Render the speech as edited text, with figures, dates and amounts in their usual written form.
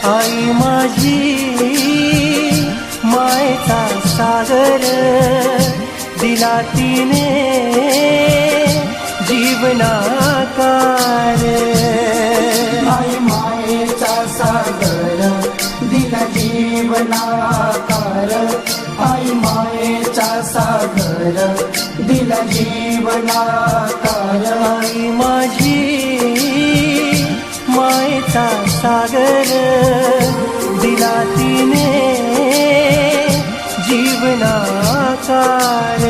आई माझी मायेचा सागर दिला तिने जीवनाकार। आई मायेचा सागर दिला जीवनाकार। आई मायेचा सागर दिला जीवनाकार। आई माझी मायेचा सागर दिला तिने जीवनाकार।